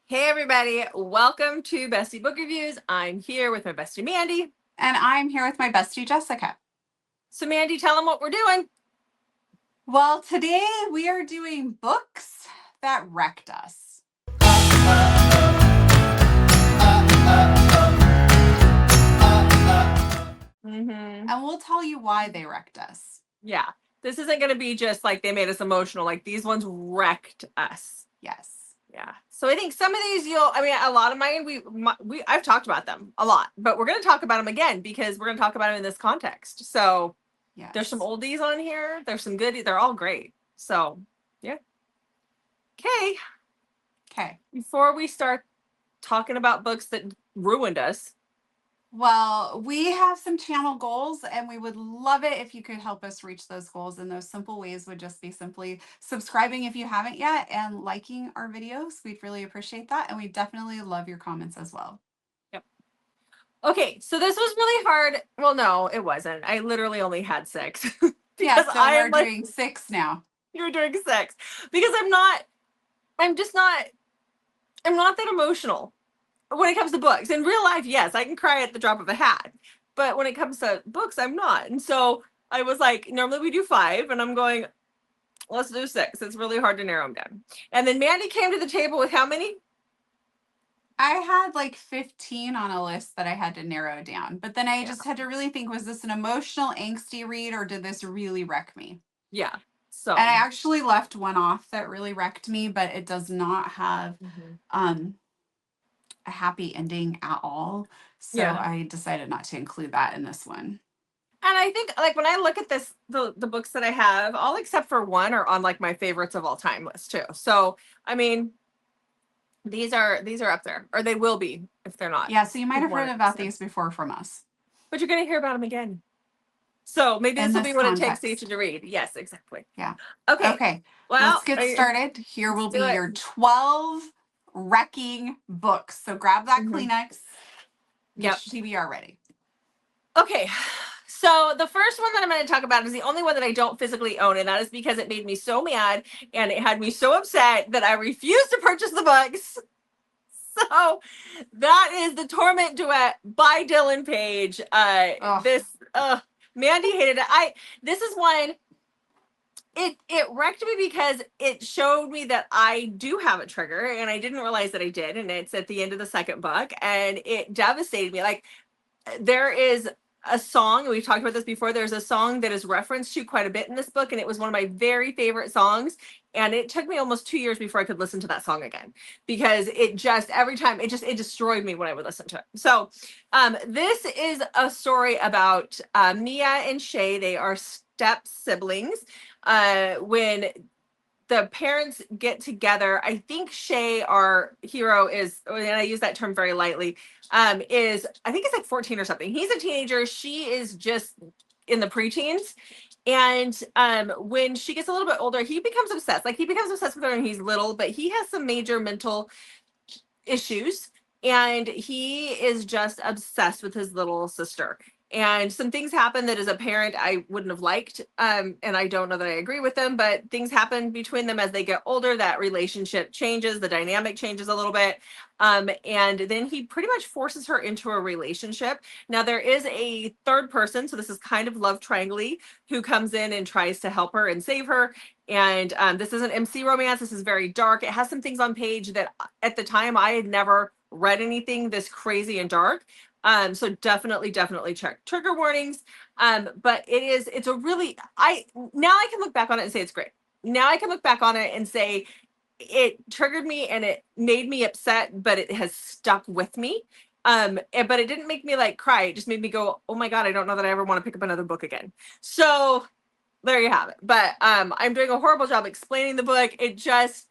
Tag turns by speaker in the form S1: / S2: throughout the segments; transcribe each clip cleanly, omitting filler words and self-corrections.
S1: Hey everybody, welcome to Bestie Book Reviews. I'm here with my bestie Mandy.
S2: And I'm here with my bestie, Jessica.
S1: So Mandy, tell them what we're doing.
S2: Well, today we are doing books that wrecked us. And we'll tell you why they wrecked us.
S1: Yeah, this isn't going to be just like they made us emotional. Like these ones wrecked us.
S2: Yes.
S1: Yeah. So I think some of these a lot of mine, I've talked about them a lot, but we're going to talk about them again because we're going to talk about them in this context. So
S2: yes.
S1: There's some oldies on here. There's some good. They're all great. So yeah. Okay. Before we start talking about books that ruined us.
S2: Well, we have some channel goals and we would love it if you could help us reach those goals. And those simple ways would just be simply subscribing if you haven't yet and liking our videos. We'd really appreciate that. And we definitely love your comments as well.
S1: Yep. Okay, so this was really hard. Well, no, it wasn't. I literally only had 6.
S2: Yeah, so we're doing 6 now.
S1: You're doing 6. Because I'm not that emotional when it comes to books. In real life, yes, I can cry at the drop of a hat. But when it comes to books, I'm not. And so I was like, normally we do 5, and I'm going, let's do 6. It's really hard to narrow them down. And then Mandy came to the table with how many?
S2: I had like 15 on a list that I had to narrow down. But then I just had to really think, was this an emotional, angsty read or did this really wreck me?
S1: Yeah.
S2: So, and I actually left one off that really wrecked me, but it does not have a happy ending at all. So I decided not to include that in this one.
S1: And I think like when I look at this, the books that I have, all except for one are on like my favorites of all time list too. So I mean, these are up there, or they will be if they're not.
S2: Yeah, so you might have heard about these before from us.
S1: But you're going to hear about them again. So maybe this will be what it takes each to read. Yes, exactly.
S2: Yeah.
S1: Okay.
S2: Well, let's get started. Here will be your 12 wrecking books. So grab that Kleenex. Get your TBR ready.
S1: Okay. So the first one that I'm going to talk about is the only one that I don't physically own, and that is because it made me so mad and it had me so upset that I refused to purchase the books. So that is The Torment Duet by Dylan Page. Mandy hated it. This is one, it wrecked me because it showed me that I do have a trigger and I didn't realize that I did. And it's at the end of the second book and it devastated me. Like there is a song, we've talked about this before, there's a song that is referenced to quite a bit in this book, and it was one of my very favorite songs, and it took me almost 2 years before I could listen to that song again, because it just, every time, it destroyed me when I would listen to it. So this is a story about Mia and Shay. They are step siblings. When the parents get together, I think Shay, our hero, is, and I use that term very lightly, I think it's like 14 or something. He's a teenager. She is just in the preteens. And when she gets a little bit older, he becomes obsessed. Like he becomes obsessed with her when he's little, but he has some major mental issues. And he is just obsessed with his little sister. And some things happen that as a parent I wouldn't have liked, and I don't know that I agree with them, but things happen between them as they get older. That relationship changes, the dynamic changes a little bit, and then he pretty much forces her into a relationship. Now there is a third person, so this is kind of love triangle-y, who comes in and tries to help her and save her. And this is an MC romance. This is very dark. It has some things on page that at the time I had never read anything this crazy and dark. So definitely check trigger warnings. But it's a really, now I can look back on it and say it's great. Now I can look back on it and say it triggered me and it made me upset, but it has stuck with me. But it didn't make me like cry. It just made me go, oh my God, I don't know that I ever want to pick up another book again. So there you have it. But I'm doing a horrible job explaining the book. It just,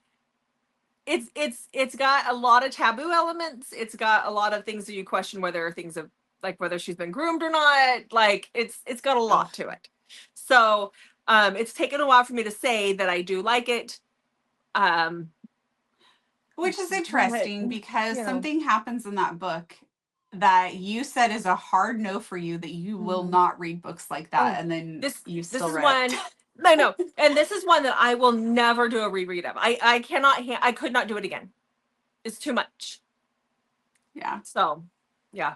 S1: it's got a lot of taboo elements. It's got a lot of things that you question whether things of like whether she's been groomed or not. Like it's got a lot to it. So it's taken a while for me to say that I do like it.
S2: Which is interesting because something happens in that book that you said is a hard no for you, that you will not read books like that. And then you still read it.
S1: I know. And this is one that I will never do a reread of. I could not do it again. is too much.
S2: Yeah.
S1: So, yeah.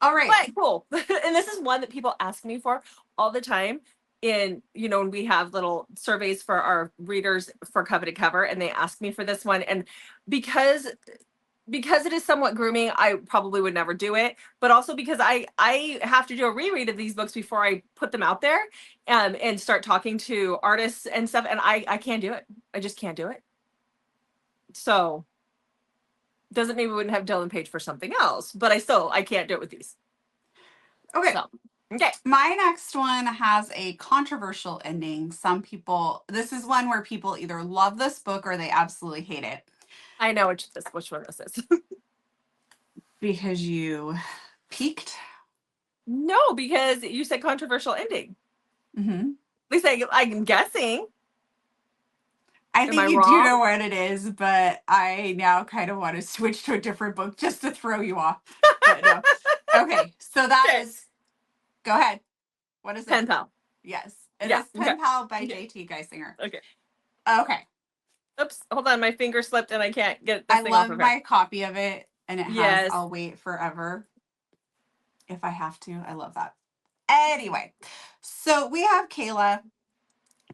S2: All right.
S1: But cool. And this is one that people ask me for all the time. In, when we have little surveys for our readers for Coveted Cover, and they ask me for this one. And because it is somewhat grooming, I probably would never do it. But also because I have to do a reread of these books before I put them out there, and start talking to artists and stuff. And I can't do it. I just can't do it. So doesn't mean we wouldn't have Dylan Page for something else, but I can't do it with these.
S2: Okay.
S1: So, okay.
S2: My next one has a controversial ending. This is one where people either love this book or they absolutely hate it.
S1: I know which one this is.
S2: Because you peaked?
S1: No, because you said controversial ending.
S2: Mm-hmm.
S1: At least I'm guessing.
S2: I think you do know what it is, but I now kind of want to switch to a different book just to throw you off. But no. Okay, so that is. Go ahead. What is it?
S1: Pen Pal.
S2: Yes, it is Pen Pal by J.T. Geisinger.
S1: Okay.
S2: Okay.
S1: Oops, hold on, my finger slipped and I can't get this thing off of it.
S2: I love my copy of it, and it has I'll Wait Forever if I have to. I love that. Anyway, so we have Kayla.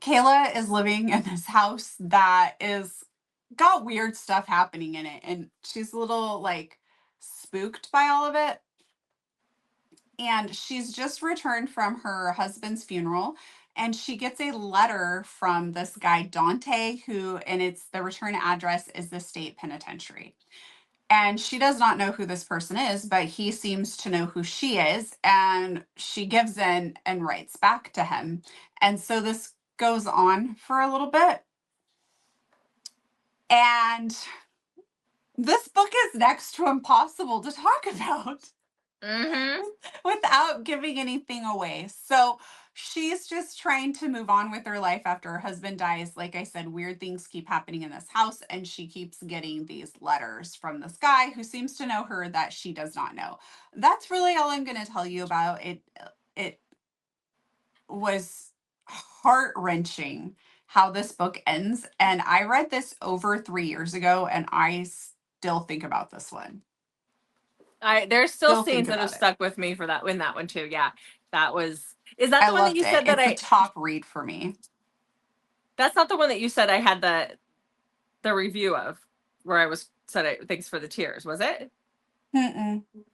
S2: Kayla is living in this house that got weird stuff happening in it, and she's a little like spooked by all of it. And she's just returned from her husband's funeral, and she gets a letter from this guy Dante, and the return address is the state penitentiary. And she does not know who this person is, but he seems to know who she is, and she gives in and writes back to him. And so this goes on for a little bit. And this book is next to impossible to talk about without giving anything away. So she's just trying to move on with her life after her husband dies. Like I said, weird things keep happening in this house, and she keeps getting these letters from this guy who seems to know her that she does not know. That's really all I'm going to tell you about it. It was heart-wrenching how this book ends, and I read this over 3 years ago, and I still think about this one.
S1: There's still scenes that have stuck with me for that one too. Yeah, is that the one that you said that
S2: it's the top read for me?
S1: That's not the one that you said I had the review of, where I said thanks for the tears, was it?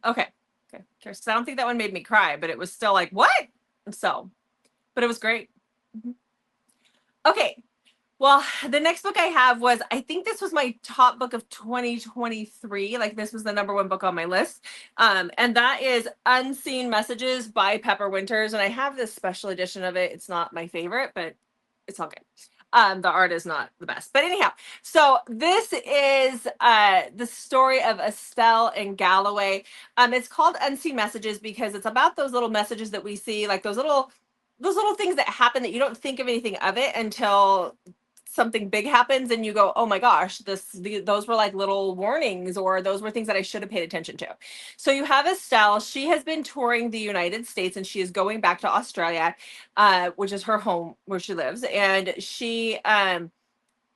S1: Okay. Because I don't think that one made me cry, but it was still like, what? So, but it was great. Okay. Well, the next book I have I think this was my top book of 2023. Like, this was the number one book on my list. And that is Unseen Messages by Pepper Winters. And I have this special edition of it. It's not my favorite, but it's all good. The art is not the best. But anyhow, so this is the story of Estelle and Galloway. It's called Unseen Messages because it's about those little messages that we see, like those little things that happen that you don't think of anything of it until something big happens and you go, oh my gosh, those were like little warnings, or those were things that I should have paid attention to. So you have Estelle. She has been touring the United States, and she is going back to Australia, which is her home where she lives. And she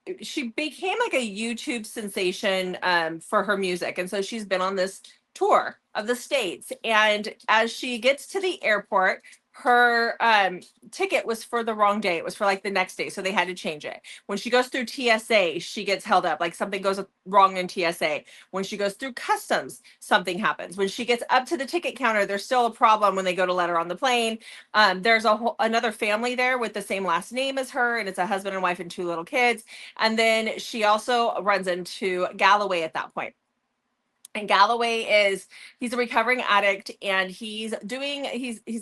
S1: became like a YouTube sensation for her music. And so she's been on this tour of the States. And as she gets to the airport, her ticket was for the wrong day. It was for like the next day, so they had to change it. When she goes through TSA, she gets held up, like something goes wrong in TSA. When she goes through customs, something happens. When she gets up to the ticket counter, there's still a problem when they go to let her on the plane. There's another family there with the same last name as her, and it's a husband and wife and 2 little kids. And then she also runs into Galloway at that point. And Galloway he's a recovering addict, and he's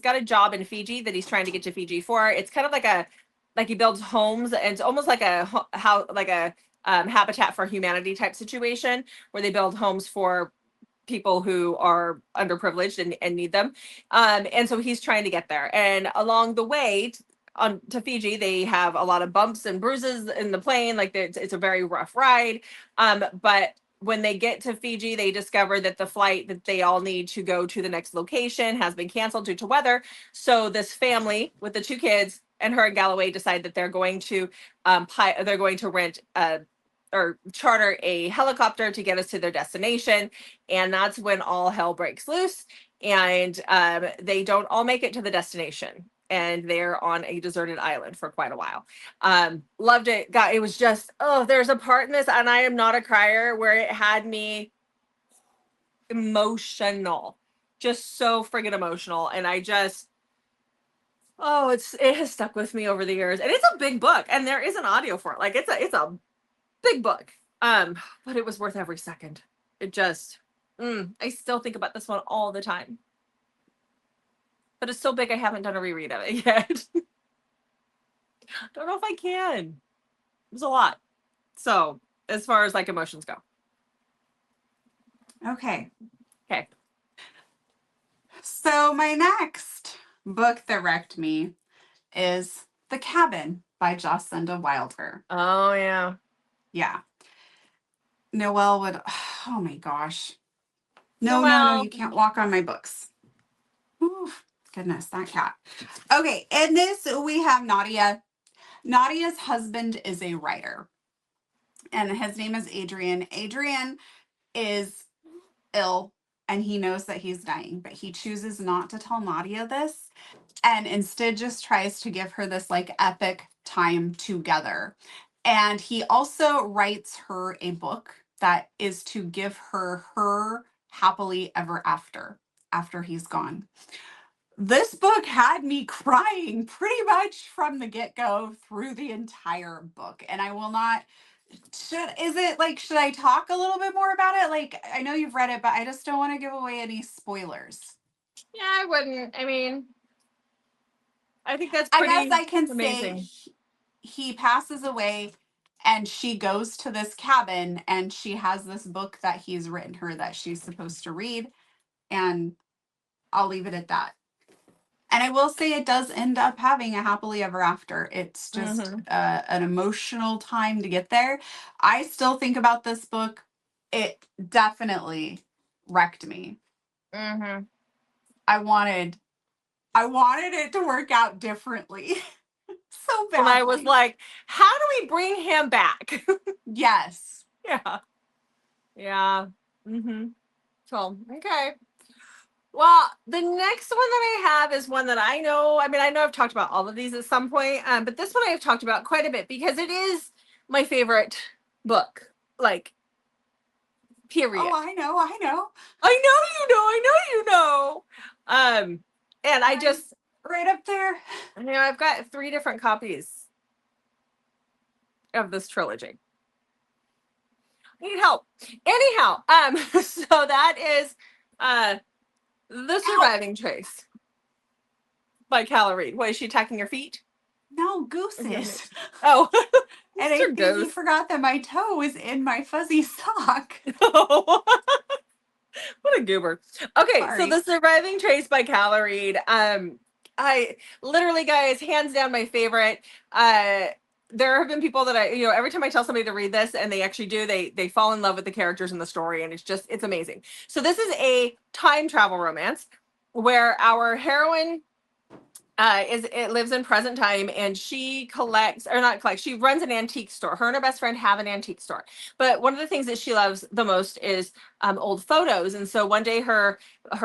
S1: got a job in Fiji that he's trying to get to Fiji for. It's kind of like he builds homes, and it's almost like a Habitat for Humanity type situation, where they build homes for people who are underprivileged and need them. And so he's trying to get there. And along the way to Fiji, they have a lot of bumps and bruises in the plane. Like, it's a very rough ride. But when they get to Fiji, they discover that the flight that they all need to go to the next location has been canceled due to weather. So this family with the 2 kids and her and Galloway decide that they're going to rent a or charter a helicopter to get us to their destination. And that's when all hell breaks loose. And they don't all make it to the destination. And they're on a deserted island for quite a while. Loved it. It was just, oh, there's a part in this, and I am not a crier, where it had me emotional, just so friggin' emotional. And I just, oh, it has stuck with me over the years. And it's a big book, and there is an audio for it. Like it's a big book. But it was worth every second. It just, I still think about this one all the time. But it's so big, I haven't done a reread of it yet. Don't know if I can. It was a lot. So as far as like emotions go.
S2: Okay.
S1: Okay.
S2: So my next book that wrecked me is The Cabin by Jacinda Wilder.
S1: Oh, yeah.
S2: Yeah. Noelle would, oh my gosh. No, you can't walk on my books. Oof, goodness, that cat. Okay, in this we have Nadia. Nadia's husband is a writer, and his name is Adrian. Adrian is ill, and he knows that he's dying, but he chooses not to tell Nadia this, and instead just tries to give her this like epic time together. And he also writes her a book that is to give her happily ever after he's gone. This book had me crying pretty much from the get-go through the entire book. And I will not, should I talk a little bit more about it? Like, I know you've read it, but I just don't want to give away any spoilers.
S1: Yeah, I wouldn't. I mean, I think that's pretty amazing.
S2: I guess I can say he passes away, and she goes to this cabin, and she has this book that he's written her that she's supposed to read. And I'll leave it at that. And I will say it does end up having a happily ever after. It's just an emotional time to get there. I still think about this book. It definitely wrecked me.
S1: Mm-hmm.
S2: I wanted it to work out differently. So badly.
S1: And I was like, how do we bring him back?
S2: Yes.
S1: Yeah. Yeah. Mm-hmm. So, okay. Well, the next one that I have is one that I know. I mean, I know I've talked about all of these at some point, but this one I've talked about quite a bit because it is my favorite book. Like, period.
S2: Oh, I know.
S1: I know you know. And I just
S2: right up there.
S1: I've got 3 different copies of this trilogy. I need help. Anyhow, so that is The Surviving Trace by Calla Reed. What, is she attacking your feet?
S2: No, Goose is.
S1: Oh.
S2: And I think he forgot that my toe was in my fuzzy sock.
S1: Oh. What a goober. Okay,
S2: Sorry.
S1: So The Surviving Trace by Calla Reed. I literally, guys, hands down my favorite. There have been people that every time I tell somebody to read this and they actually do, they fall in love with the characters and the story, and it's amazing. So this is a time travel romance where our heroine lives in present time, and she she runs an antique store. Her and her best friend have an antique store, but one of the things that she loves the most is old photos. And so one day her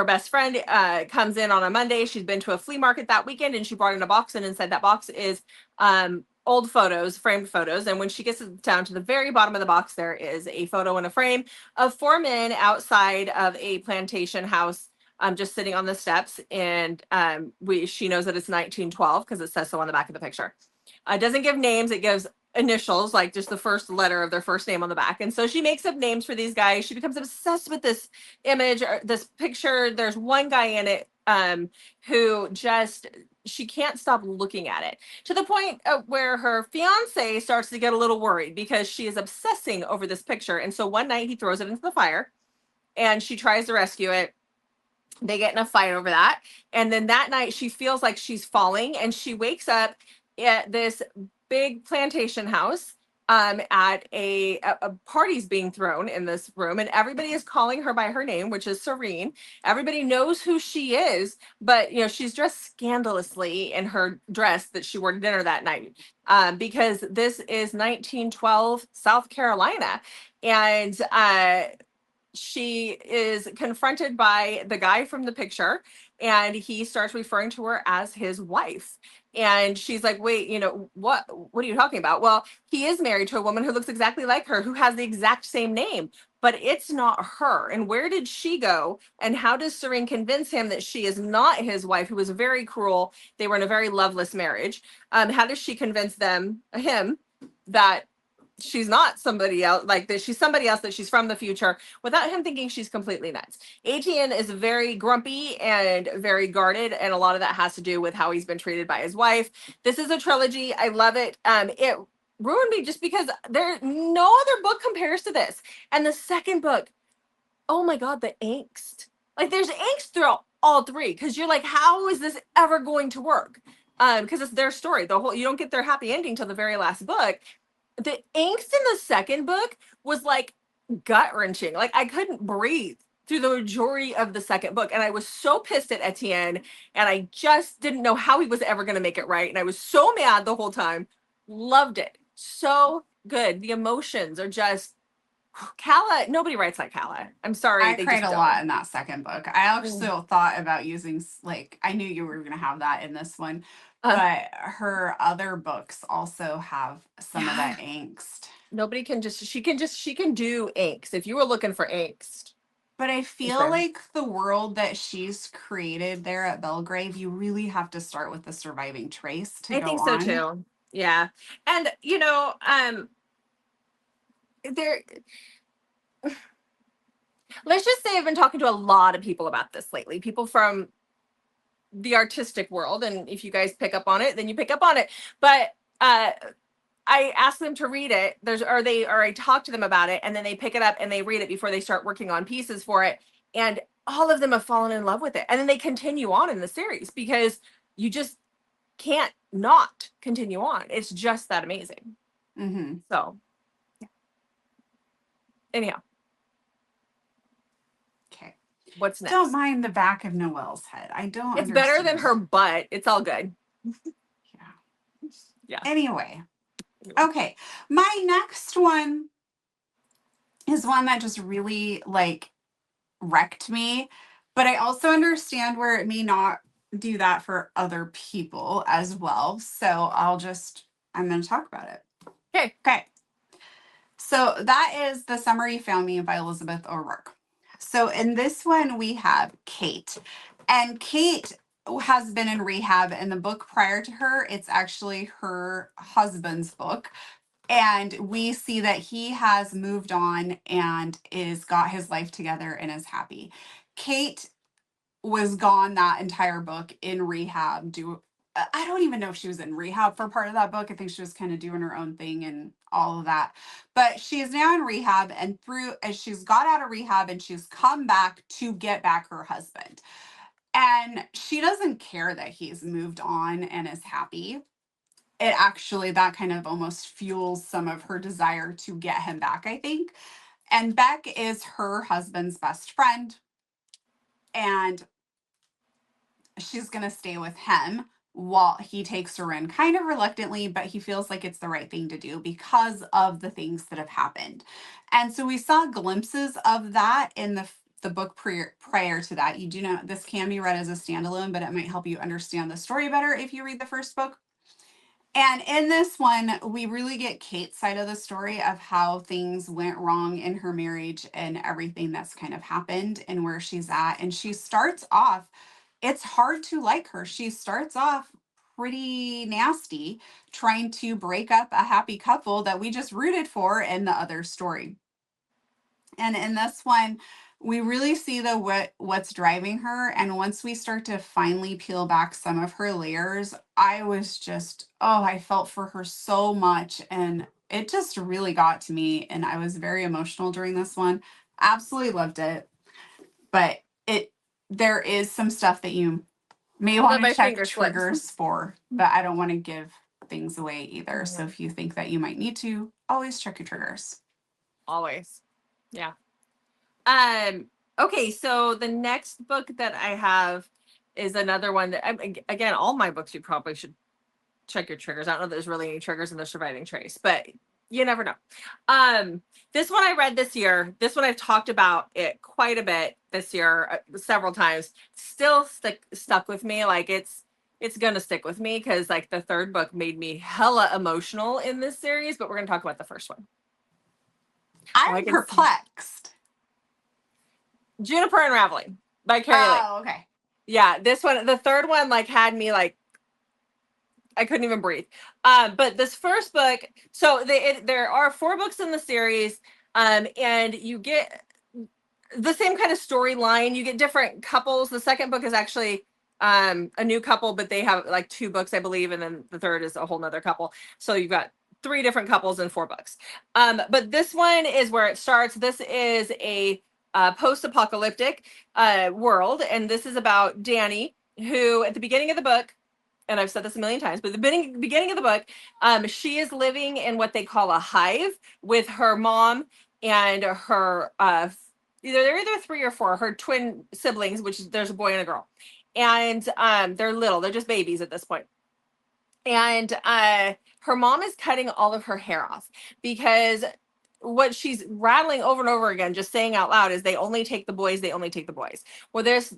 S1: best friend comes in on a Monday. She's been to a flea market that weekend, and she brought in a box, and inside that box is old photos, framed photos. And when she gets down to the very bottom of the box, there is a photo in a frame of 4 men outside of a plantation house, just sitting on the steps. And she knows that it's 1912 because it says so on the back of the picture. It doesn't give names, it gives initials, like just the first letter of their first name on the back. And so she makes up names for these guys. She becomes obsessed with this image, or this picture. There's one guy in it who she can't stop looking at it, to the point where her fiance starts to get a little worried because she is obsessing over this picture. And so one night he throws it into the fire, and she tries to rescue it. They get in a fight over that. And then that night she feels like she's falling, and she wakes up at this big plantation house, at a party's being thrown in this room, and everybody is calling her by her name, which is Serene. Everybody knows who she is, but she's dressed scandalously in her dress that she wore to dinner that night, because this is 1912 South Carolina, and she is confronted by the guy from the picture, and he starts referring to her as his wife. And she's like, wait, what are you talking about? Well, he is married to a woman who looks exactly like her, who has the exact same name, but it's not her. And where did she go? And how does Serene convince him that she is not his wife, who was very cruel? They were in a very loveless marriage. How does she convince him that she's not somebody else, like that she's somebody else, that she's from the future, without him thinking she's completely nuts? Etienne is very grumpy and very guarded, and a lot of that has to do with how he's been treated by his wife. This is a trilogy. I love it. It ruined me just because no other book compares to this. And the second book, oh my God, the angst. Like, there's angst throughout all three, because you're like, how is this ever going to work? Because it's their story. You don't get their happy ending till the very last book. The angst in the second book was like gut wrenching. Like, I couldn't breathe through the majority of the second book. And I was so pissed at Etienne, and I just didn't know how he was ever going to make it right. And I was so mad the whole time. Loved it. So good. The emotions are just, Calla, nobody writes like Calla. I'm sorry.
S2: I
S1: They
S2: cried
S1: just
S2: a
S1: don't.
S2: lot in that second book. I also thought about using, like, I knew you were going to have that in this one,
S1: Uh,
S2: but her other books also have some of
S1: yeah.
S2: that angst.
S1: Nobody can she can do angst. If you were looking for angst.
S2: But I feel like the world that she's created there at Belgrave, you really have to start with the surviving trace to
S1: I
S2: go
S1: think so
S2: on.
S1: too. Yeah. And there, let's just say I've been talking to a lot of people about this lately. People from the artistic world, and if you guys pick up on it, then you pick up on it. But I ask them to read it. I talk to them about it, and then they pick it up and they read it before they start working on pieces for it. And all of them have fallen in love with it. And then they continue on in the series, because you just can't not continue on. It's just that amazing.
S2: Mm-hmm.
S1: So, yeah. Anyhow,
S2: Okay.
S1: what's next?
S2: Don't mind the back of Noelle's head. I don't
S1: It's better than
S2: understand.
S1: her butt. It's all good.
S2: Yeah.
S1: Yeah.
S2: Anyway. Okay. My next one is one that just really like wrecked me, but I also understand where it may not do that for other people as well. So I'm going to talk about it.
S1: Okay.
S2: Okay. So that is The Summer You Found Me by Elizabeth O'Rourke. So in this one, we have Kate. And Kate has been in rehab, and the book prior to her, it's actually her husband's book. And we see that he has moved on and is got his life together and is happy. Kate was gone that entire book in rehab. I don't even know if she was in rehab for part of that book. I think she was kind of doing her own thing and all of that. But she is now in rehab, and as she's got out of rehab and she's come back to get back her husband. And she doesn't care that he's moved on and is happy. It actually, that kind of almost fuels some of her desire to get him back, I think. And Beck is her husband's best friend, and she's going to stay with him while he takes her in kind of reluctantly, but he feels like it's the right thing to do because of the things that have happened. And so we saw glimpses of that in the book prior to that. You do know this can be read as a standalone, but it might help you understand the story better if you read the first book. And in this one, we really get Kate's side of the story of how things went wrong in her marriage and everything that's kind of happened and where she's at. And she starts off, it's hard to like her. She starts off pretty nasty, trying to break up a happy couple that we just rooted for in the other story. And in this one, we really see what's driving her. And once we start to finally peel back some of her layers, I was just, I felt for her so much. And it just really got to me. And I was very emotional during this one. Absolutely loved it. But there is some stuff that you may want to check triggers for, but I don't want to give things away either. So if you think that you might need to, Always check your triggers.
S1: Always. Yeah. Okay, so the next book that I have is another one that again, all my books you probably should check your triggers. I don't know if there's really any triggers in the surviving trace, but you never know. This one I read this year. This one I've talked about it quite a bit this year, several times. Still stuck with me. Like it's gonna stick with me because like the third book made me hella emotional in this series. But we're gonna talk about the first one.
S2: I'm perplexed.
S1: Juniper Unraveling by Carrie Lake.
S2: Oh, okay.
S1: Yeah, this one, the third one, like had me like I couldn't even breathe. But this first book, so there are 4 books in the series, and you get the same kind of storyline. You get different couples. The second book is actually a new couple, but they have like 2 books, I believe, and then the third is a whole nother couple. So you've got 3 different couples in 4 books. But this one is where it starts. This is a post-apocalyptic world, and this is about Danny, who at the beginning of the book, and I've said this a million times, but the beginning of the book, she is living in what they call a hive with her mom and her they're either 3 or 4, her twin siblings, which is, there's a boy and a girl, and they're little, they're just babies at this point. And her mom is cutting all of her hair off because what she's rattling over and over again, just saying out loud, is they only take the boys, they only take the boys. Well, there's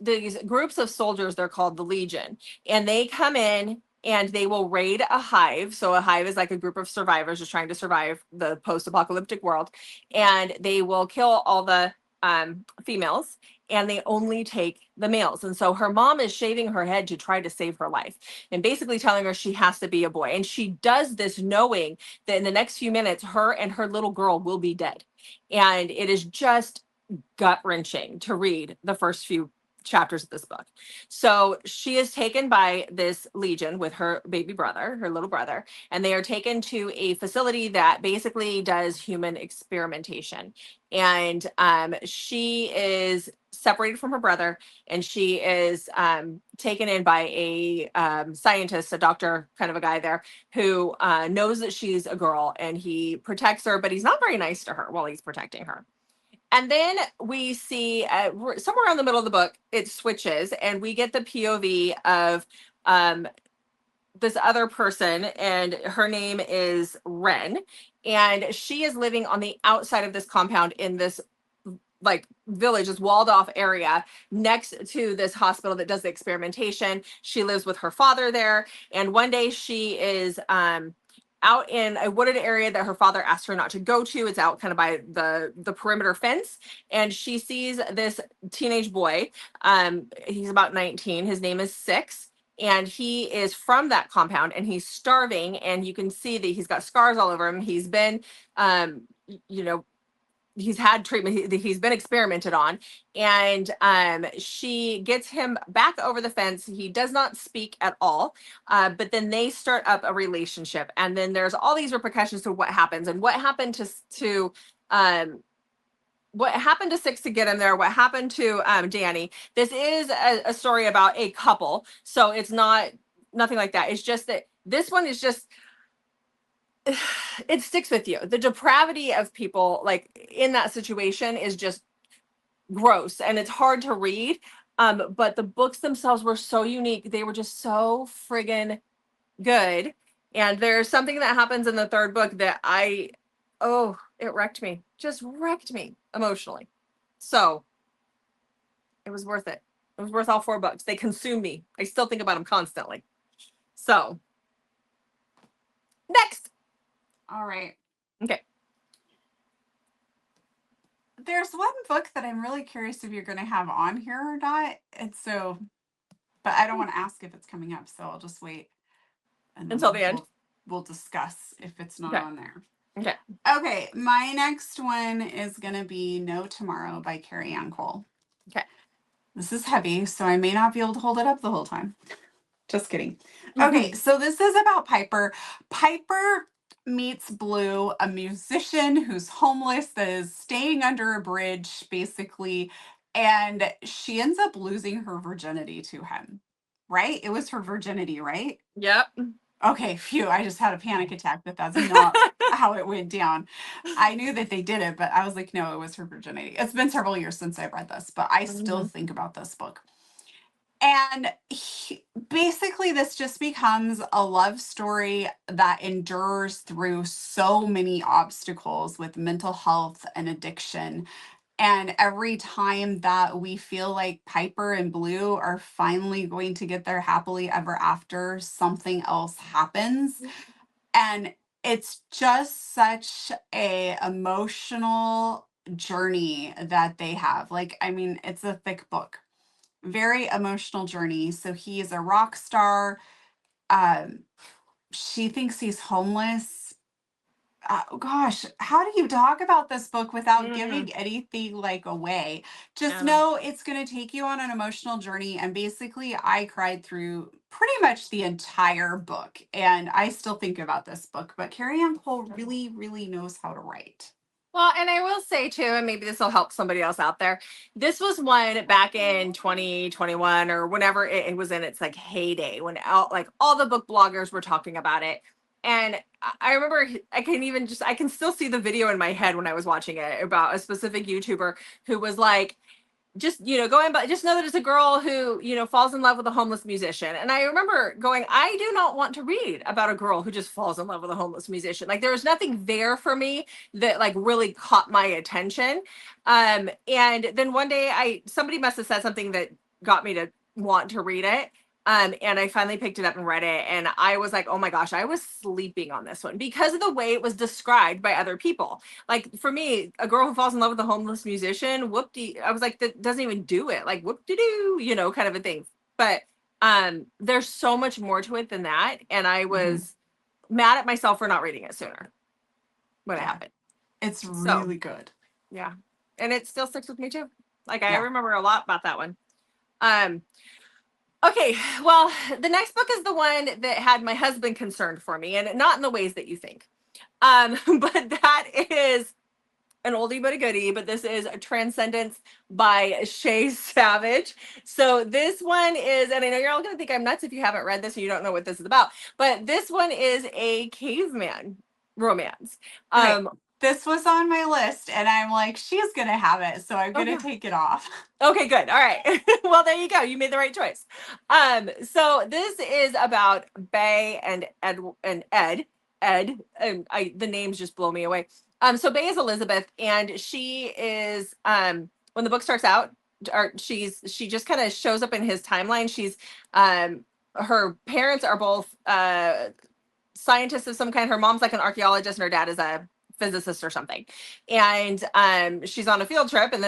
S1: these groups of soldiers, they're called the Legion, and they come in and they will raid a hive. So a hive is like a group of survivors just trying to survive the post-apocalyptic world, and they will kill all the females, and they only take the males. And so her mom is shaving her head to try to save her life and basically telling her she has to be a boy. And she does this knowing that in the next few minutes, her and her little girl will be dead. And it is just gut-wrenching to read the first few chapters of this book. So she is taken by this Legion with her baby brother, her little brother, and they are taken to a facility that basically does human experimentation. And she is separated from her brother, and she is taken in by a scientist, a doctor, kind of a guy there, who knows that she's a girl, and he protects her, but he's not very nice to her while he's protecting her. And then we see somewhere around the middle of the book, it switches, and we get the POV of this other person, and her name is Ren, and she is living on the outside of this compound in this like village, this walled off area next to this hospital that does the experimentation. She lives with her father there, and one day she is out in a wooded area that her father asked her not to go to. It's out kind of by the perimeter fence, and she sees this teenage boy. He's about 19. His name is Six, and he is from that compound, and he's starving, and you can see that he's got scars all over him. He's been you know, he's had treatment, he's been experimented on, and she gets him back over the fence. He does not speak at all, but then they start up a relationship, and then there's all these repercussions to what happens, and what happened to what happened to Six to get him there, what happened to Danny. This is a story about a couple, so it's nothing like that. It's just that this one is just, it sticks with you. The depravity of people like in that situation is just gross, and it's hard to read. But the books themselves were so unique. They were just so friggin' good. And there's something that happens in the third book that it wrecked me. Just wrecked me emotionally. So it was worth it. It was worth all 4 books. They consume me. I still think about them constantly. So next.
S2: All right.
S1: Okay.
S2: There's one book that I'm really curious if you're going to have on here or not. And so, but I don't want to ask if it's coming up, so I'll just wait
S1: until the end.
S2: We'll discuss if it's not on there.
S1: Okay.
S2: Okay. My next one is going to be No Tomorrow by Carrie Ann Cole.
S1: Okay.
S2: This is heavy, so I may not be able to hold it up the whole time. Just kidding. Okay. So this is about Piper. Piper meets Blue, a musician who's homeless that is staying under a bridge, basically, and she ends up losing her virginity to him. Right? It was her virginity, right?
S1: Yep.
S2: Okay, phew, I just had a panic attack that that's not how it went down. I knew that they did it, but I was like, no, it was her virginity. It's been several years since I read this, but I still
S1: Mhm.
S2: think about this book. And basically, this just becomes a love story that endures through so many obstacles with mental health and addiction. And every time that we feel like Piper and Blue are finally going to get their happily ever after, something else happens. And it's just such a emotional journey that they have. Like, I mean, it's a thick book, very emotional journey. So he is a rock star. Um, she thinks he's homeless. Gosh, how do you talk about this book without
S1: Mhm.
S2: giving anything like away? Just
S1: Yeah.
S2: know it's going to take you on an emotional journey. And basically, I cried through pretty much the entire book. And I still think about this book, but Carrie Ann Cole really, really knows how to write.
S1: Well, and I will say too, and maybe this will help somebody else out there. This was one back in 2021 or whenever it was in its like heyday when like all the book bloggers were talking about it. And I remember I can still see the video in my head when I was watching it about a specific YouTuber who was like, just going, but just know that it's a girl who falls in love with a homeless musician. And I remember going, I do not want to read about a girl who just falls in love with a homeless musician. Like there was nothing there for me that like really caught my attention. And then one day somebody must have said something that got me to want to read it. And I finally picked it up and read it. And I was like, oh my gosh, I was sleeping on this one because of the way it was described by other people. Like for me, a girl who falls in love with a homeless musician, whoop-de, I was like, that doesn't even do it. Like whoop-de-doo, kind of a thing. But there's so much more to it than that. And I
S2: Mhm.
S1: was mad at myself for not reading it sooner when it
S2: Yeah,
S1: happened.
S2: it's
S1: So
S2: really good.
S1: yeah. And it still sticks with me too. Like I
S2: Yeah.
S1: remember a lot about that one. Um, okay, well, the next book is the one that had my husband concerned for me, and not in the ways that you think. But that is an oldie but a goodie, but this is Transcendence by Shay Savage. So this one is, and I know you're all going to think I'm nuts if you haven't read this and you don't know what this is about, but this one is a caveman romance.
S2: Okay.
S1: Um,
S2: This was on my list, and I'm like, she's going to have it. So I'm
S1: oh
S2: going to
S1: yeah.
S2: take it off.
S1: Okay, good. All right. Well, there you go. You made the right choice. So this is about Bay and Ed and Ed. Ed, and the names just blow me away. So Bay is Elizabeth, and she is when the book starts out, or she just kind of shows up in his timeline. She's her parents are both scientists of some kind. Her mom's like an archaeologist, and her dad is a physicist or something. And she's on a field trip, and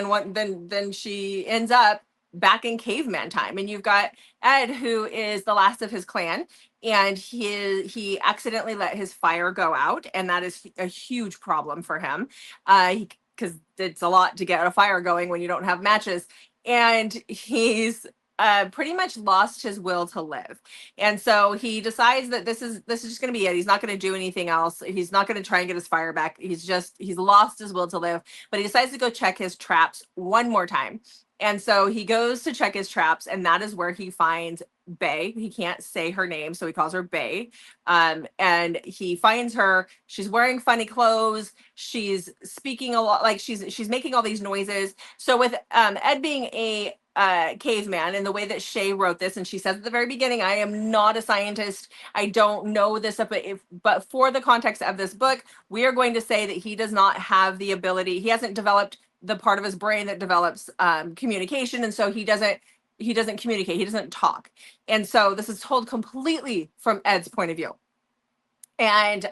S1: then she ends up back in caveman time. And you've got Ed, who is the last of his clan, and he accidentally let his fire go out, and that is a huge problem for him. Because it's a lot to get a fire going when you don't have matches. And he's pretty much lost his will to live. And so he decides that this is just going to be it. He's not going to do anything else. He's not going to try and get his fire back. He's lost his will to live, but he decides to go check his traps one more time. And so he goes to check his traps, and that is where he finds Bay. He can't say her name, so he calls her Bay. And he finds her. She's wearing funny clothes. She's speaking a lot, like she's making all these noises. So with Ed being a caveman, and the way that Shay wrote this, and she says at the very beginning, I am not a scientist. I don't know this, but for the context of this book, we are going to say that he does not have the ability. He hasn't developed the part of his brain that develops communication, and so he doesn't communicate. He doesn't talk, and so this is told completely from Ed's point of view. And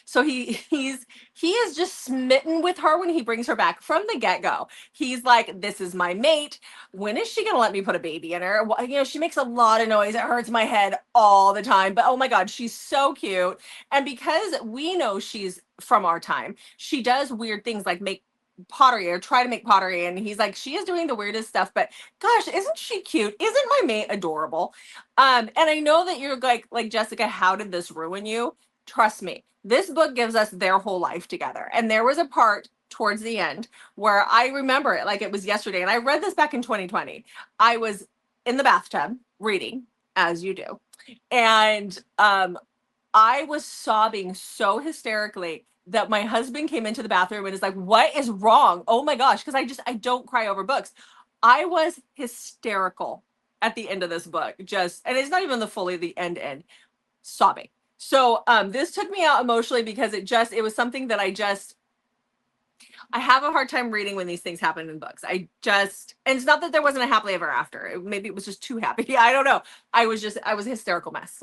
S1: so he is just smitten with her when he brings her back from the get-go. He's like, this is my mate. When is she gonna let me put a baby in her? Well, she makes a lot of noise. It hurts my head all the time, but oh my god, she's so cute. And because we know she's from our time, she does weird things like make pottery or try to make pottery, and he's like, she is doing the weirdest stuff, but gosh, isn't she cute? Isn't my mate adorable? And I know that you're like Jessica, how did this ruin you? Trust me, this book gives us their whole life together. And there was a part towards the end where I remember it like it was yesterday. And I read this back in 2020. I was in the bathtub reading, as you do. And I was sobbing so hysterically that my husband came into the bathroom and is like, what is wrong? Oh my gosh. Because I don't cry over books. I was hysterical at the end of this book. And it's not even the end, sobbing. So this took me out emotionally because it was something that I have a hard time reading when these things happen in books. And it's not that there wasn't a happily ever after. Maybe it was just too happy. I don't know. I was a hysterical mess.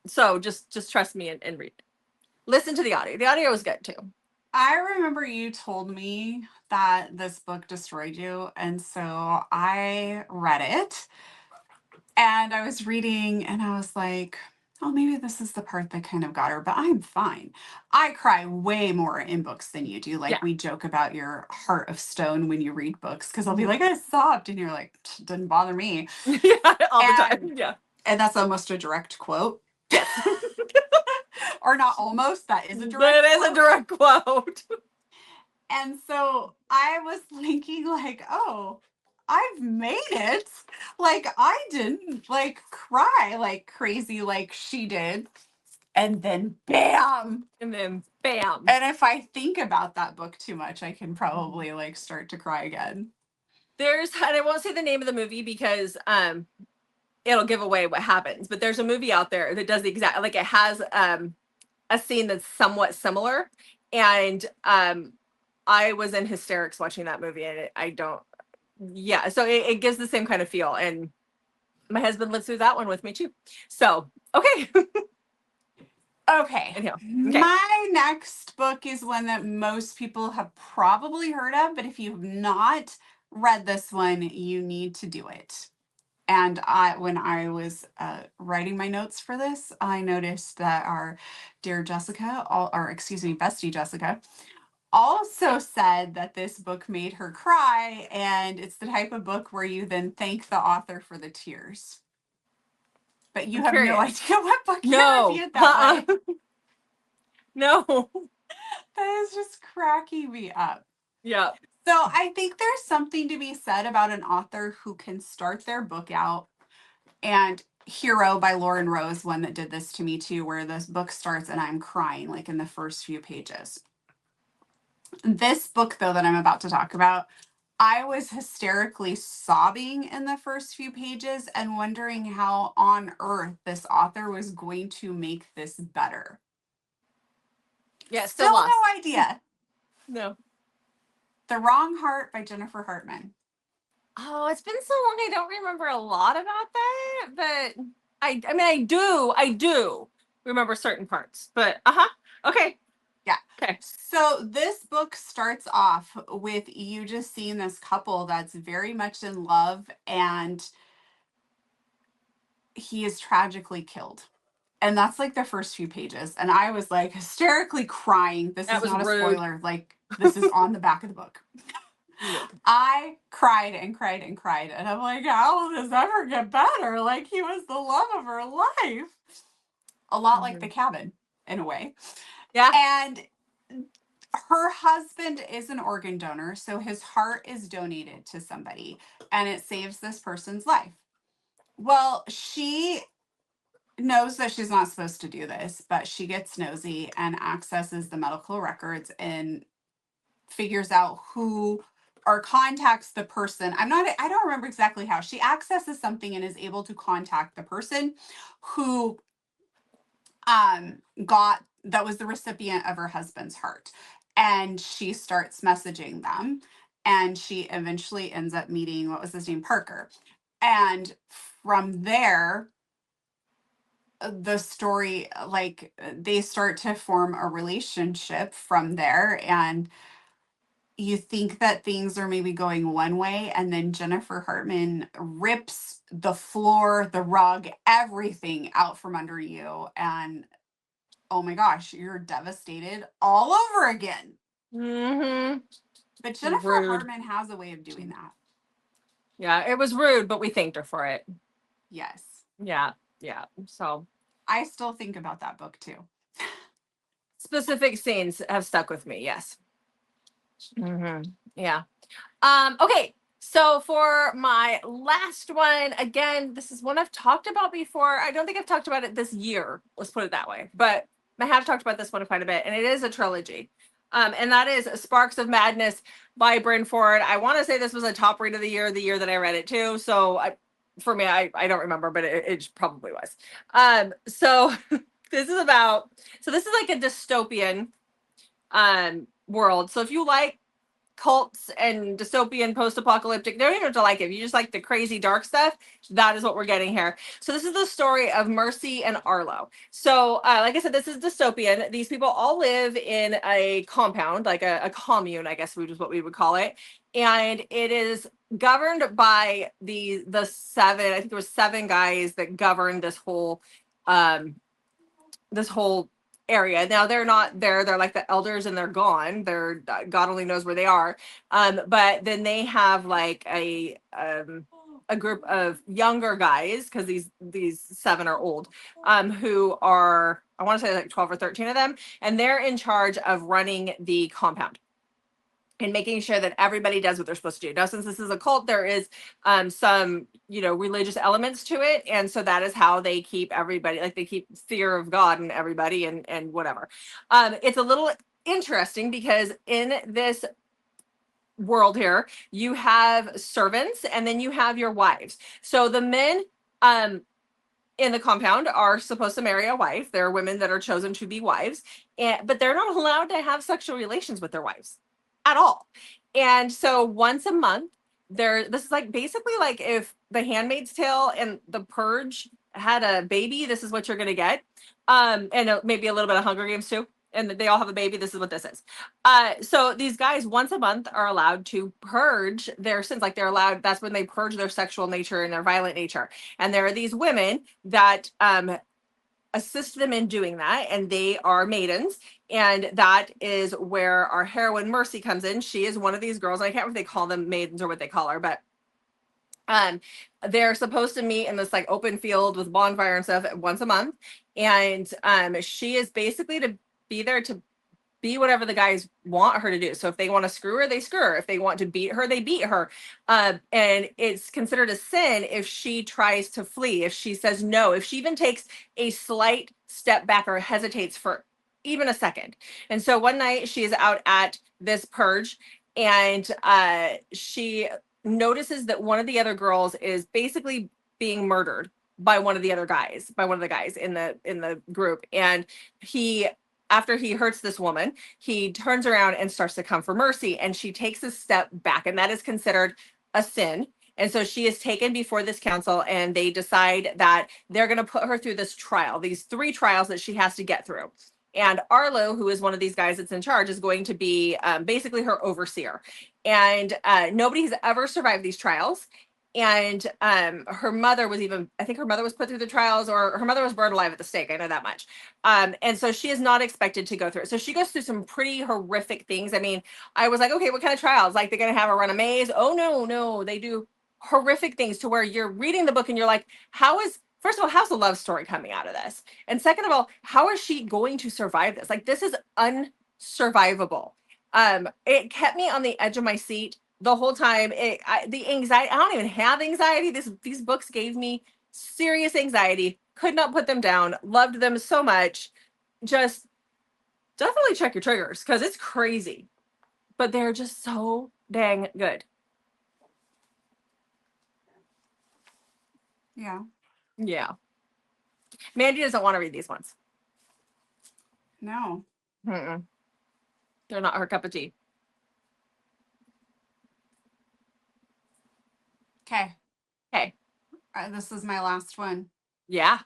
S1: So just trust me and read it. Listen to the audio. The audio was good too.
S2: I remember you told me that this book destroyed you, and so I read it, and I was reading, and I was like, oh, maybe this is the part that kind of got her, but I'm fine. I cry way more in books than you do. Like,
S1: Yeah.
S2: we joke about your heart of stone when you read books, because I'll be like, I sobbed, and you're like, didn't bother me.
S1: Yeah, all the time. Yeah.
S2: And that's almost a direct quote.
S1: Yes.
S2: Or not almost, that is a direct
S1: That is a direct quote.
S2: And so I was thinking, like, oh, I've made it. Like, I didn't like cry like crazy like she did. And then bam.
S1: And then bam.
S2: And if I think about that book too much, I can probably like start to cry again.
S1: And I won't say the name of the movie because it'll give away what happens, but there's a movie out there that does the exact, like, it has a scene that's somewhat similar, and I was in hysterics watching that movie, and so it gives the same kind of feel, and my husband lived through that one with me too. So okay.
S2: Okay.
S1: Anyhow,
S2: my next book is one that most people have probably heard of, but if you've not read this one, you need to do it. And when I was writing my notes for this, I noticed that our dear Jessica, bestie Jessica, also said that this book made her cry, and it's the type of book where you then thank the author for the tears. But you have no idea what book you reviewed that way.
S1: No.
S2: That is just cracking me up.
S1: Yeah.
S2: So I think there's something to be said about an author who can start their book out, and Hero by Lauren Rose, one that did this to me too, where this book starts and I'm crying like in the first few pages. This book, though, that I'm about to talk about, I was hysterically sobbing in the first few pages and wondering how on earth this author was going to make this better.
S1: Yeah,
S2: still no idea.
S1: No.
S2: The Wrong Heart by Jennifer Hartman.
S1: Oh, it's been so long. I don't remember a lot about that, but I do remember certain parts, but okay.
S2: Yeah.
S1: Okay.
S2: So this book starts off with you just seeing this couple that's very much in love, and he is tragically killed. And that's like the first few pages. And I was like hysterically crying. This is not a spoiler. Like, this is on the back of the book. Yeah. I cried and cried and cried. And I'm like, how will this ever get better? Like, he was the love of her life. A lot like The Cabin, in a way.
S1: Yeah.
S2: And her husband is an organ donor, so his heart is donated to somebody, and it saves this person's life. Well, she knows that she's not supposed to do this, but she gets nosy and accesses the medical records and figures out who, or contacts the person. I don't remember exactly how. She accesses something and is able to contact the person who that was the recipient of her husband's heart. And she starts messaging them, and she eventually ends up meeting, what was his name, Parker. And from there, the story, like, they start to form a relationship from there, and you think that things are maybe going one way, and then Jennifer Hartman rips the floor, the rug, everything out from under you, and oh my gosh, you're devastated all over again.
S1: Mm-hmm.
S2: But Jennifer Hartman has a way of doing that.
S1: Yeah, it was rude, but we thanked her for it.
S2: Yes.
S1: Yeah. So
S2: I still think about that book too.
S1: Specific scenes have stuck with me. Yes. Mm-hmm. Yeah. Okay. So for my last one, again, this is one I've talked about before. I don't think I've talked about it this year. Let's put it that way. But I have talked about this one quite a bit, and it is a trilogy. And that is Sparks of Madness by Bryn Ford. I want to say this was a top read of the year that I read it too. So for me, I don't remember, but it probably was. So this is about, so this is like a dystopian world. So if you like cults and dystopian post-apocalyptic, they don't even have to like it. If you just like the crazy dark stuff, that is what we're getting here. So this is the story of Mercy and Arlo. So like I said, this is dystopian. These people all live in a compound, like a commune, I guess, which is what we would call it. And it is governed by the seven, I think there was seven guys that govern this whole area. Now they're not there. They're like the elders and they're gone. They're God only knows where they are. But then they have like a group of younger guys, because these seven are old, who are, I want to say like 12 or 13 of them, and they're in charge of running the compound and making sure that everybody does what they're supposed to do. Now, since this is a cult, there is some, religious elements to it. And so that is how they keep everybody, like they keep fear of God in everybody and whatever. It's a little interesting because in this world here, you have servants and then you have your wives. So the men in the compound are supposed to marry a wife. There are women that are chosen to be wives, but they're not allowed to have sexual relations with their wives at all. And so once a month, this is like basically like if The Handmaid's Tale and The Purge had a baby, this is what you're gonna get. And maybe a little bit of Hunger Games too. And they all have a baby. This is what this is. So these guys once a month are allowed to purge their sins. Like they're allowed, that's when they purge their sexual nature and their violent nature. And there are these women that assist them in doing that, and they are maidens. And that is where our heroine Mercy comes in. She is one of these girls. I can't remember if they call them maidens or what they call her, but they're supposed to meet in this like open field with bonfire and stuff once a month. And she is basically to be there to be whatever the guys want her to do. So if they want to screw her, they screw her. If they want to beat her, they beat her. And it's considered a sin if she tries to flee, if she says no, if she even takes a slight step back or hesitates for even a second. And so one night she is out at this purge, and she notices that one of the other girls is basically being murdered by one of the guys in the group. And after he hurts this woman, he turns around and starts to come for Mercy, and she takes a step back, and that is considered a sin. And so she is taken before this council, and they decide that they're going to put her through this trial, these 3 trials that she has to get through. And Arlo, who is one of these guys that's in charge, is going to be basically her overseer. And nobody has ever survived these trials. And her mother was I think her mother was put through the trials, or her mother was burned alive at the stake. I know that much. And so she is not expected to go through it. So she goes through some pretty horrific things. I mean, I was like, okay, what kind of trials? Like, they're going to have her run a maze? Oh, no, they do horrific things to where you're reading the book and you're like, first of all, how's the love story coming out of this? And second of all, how is she going to survive this? Like, this is unsurvivable. It kept me on the edge of my seat the whole time. The anxiety, I don't even have anxiety. These books gave me serious anxiety. Could not put them down. Loved them so much. Just definitely check your triggers, because it's crazy. But they're just so dang good.
S2: Yeah.
S1: Yeah. Mandy doesn't want to read these ones.
S2: No.
S1: Mm-mm. They're not her cup of tea.
S2: Okay.
S1: Okay.
S2: This is my last one.
S1: Yeah.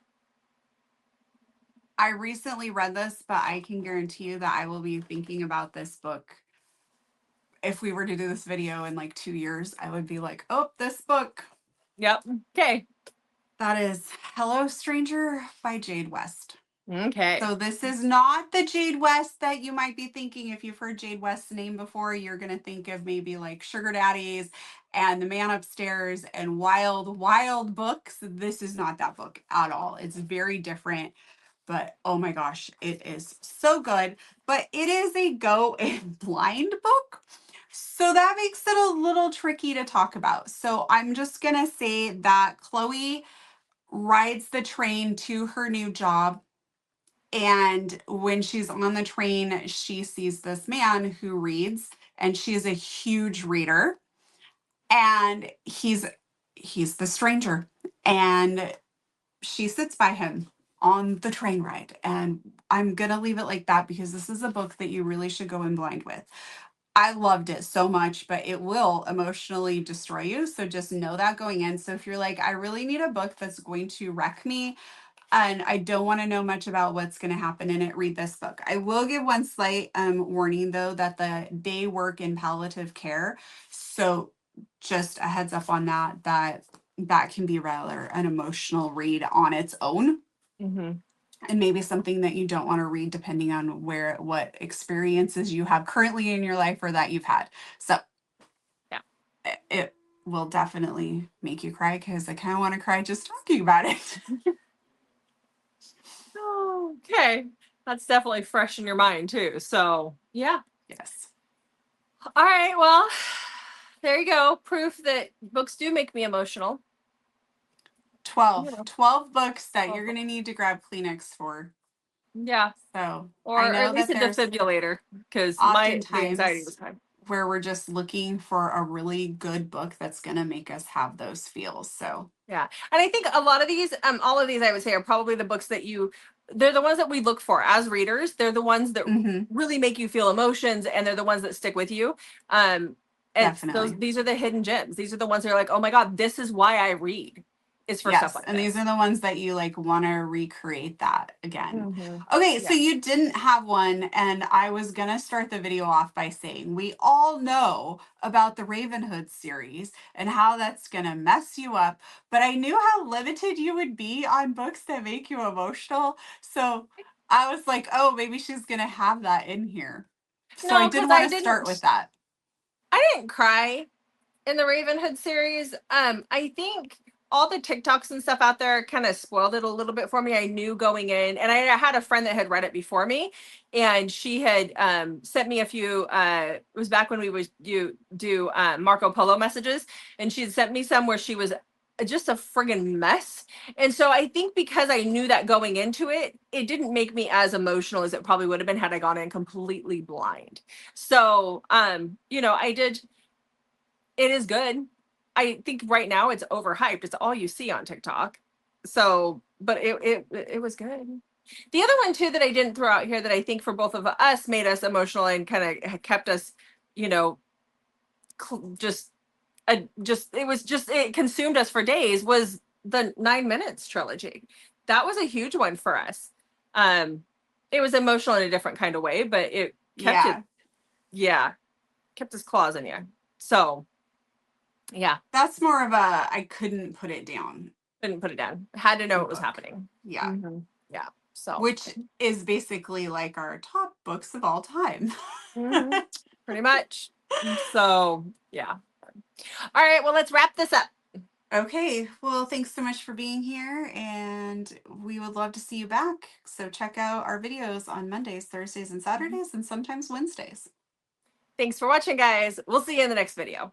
S2: I recently read this, but I can guarantee you that I will be thinking about this book. If we were to do this video in like 2 years, I would be like, oh, this book.
S1: Yep. Okay.
S2: That is Hello Stranger by Jade West.
S1: Okay.
S2: So this is not the Jade West that you might be thinking. If you've heard Jade West's name before, you're going to think of maybe like Sugar Daddies and The Man Upstairs and Wild, Wild books. This is not that book at all. It's very different, but oh my gosh, it is so good. But it is a go in blind book So that makes it a little tricky to talk about. So I'm just going to say that Chloe rides the train to her new job. And when she's on the train, she sees this man who reads, and she's a huge reader. And he's the stranger. And she sits by him on the train ride. And I'm going to leave it like that because this is a book that you really should go in blind with. I loved it so much, but it will emotionally destroy you. So just know that going in. So if you're like, I really need a book that's going to wreck me and I don't want to know much about what's going to happen in it, read this book. I will give one slight warning though, that they work in palliative care. So just a heads up on that can be rather an emotional read on its own.
S1: Mm-hmm.
S2: And maybe something that you don't want to read depending on what experiences you have currently in your life or that you've had. So
S1: Yeah.
S2: it will definitely make you cry because I kind of want to cry just talking about it.
S1: Oh, okay. That's definitely fresh in your mind too. So yeah.
S2: Yes.
S1: All right. Well, there you go. Proof that books do make me emotional.
S2: 12 books that
S1: Oh,
S2: you're going to need to grab Kleenex for.
S1: yeah.
S2: So I
S1: Or
S2: know
S1: at least
S2: that
S1: a
S2: there's
S1: defibrillator because the anxiety was
S2: oftentimes
S1: high.
S2: where we're just looking for a really good book that's going to make us have those feels. So
S1: Yeah. And I think a lot of these, all of these I would say are probably the books that they're the ones that we look for as readers. They're the ones that really make you feel emotions and they're the ones that stick with you.
S2: Definitely.
S1: These are the hidden gems. These are the ones that are like, oh my God, this is why I read, is for stuff
S2: Yes,
S1: like
S2: and these
S1: this.
S2: are the ones that you like want to recreate that again.
S1: Mhm.
S2: Okay, so
S1: Yeah.
S2: you didn't have one, and I was gonna start the video off by saying we all know about the Ravenhood series and how that's gonna mess you up, but I knew how limited you would be on books that make you emotional. So I was like, oh, maybe she's gonna have that in here. So I
S1: No,
S2: did
S1: because
S2: want to start with that.
S1: I didn't cry in the Ravenhood series. I think all the TikToks and stuff out there kind of spoiled it a little bit for me. I knew going in, and I had a friend that had read it before me, and she had sent me a few. It was back when we would do Marco Polo messages, and she had sent me some where she was just a friggin' mess. And so I think because I knew that going into it, it didn't make me as emotional as it probably would have been had I gone in completely blind. So I did. It is good. I think right now it's overhyped. It's all you see on TikTok. So, but it was good. The other one too that I didn't throw out here that I think for both of us made us emotional and kind of kept us, you know, it consumed us for days was the 9 Minutes trilogy. That was a huge one for us. Um, it was emotional in a different kind of way, but it kept
S2: Yeah.
S1: it, yeah, kept his claws in you. So yeah.
S2: That's more of a I couldn't put it down
S1: Couldn't put it down. Had to know what was
S2: book.
S1: happening.
S2: Yeah.
S1: Mm-hmm. Yeah. So,
S2: Which is basically like our top books of all time.
S1: mhm, pretty much. So, yeah. All right. Well, let's wrap this up.
S2: Okay, well, thanks so much for being here, and we would love to see you back. So check out our videos on Mondays, Thursdays, and Saturdays, and sometimes Wednesdays.
S1: Thanks for watching, guys. We'll see you in the next video.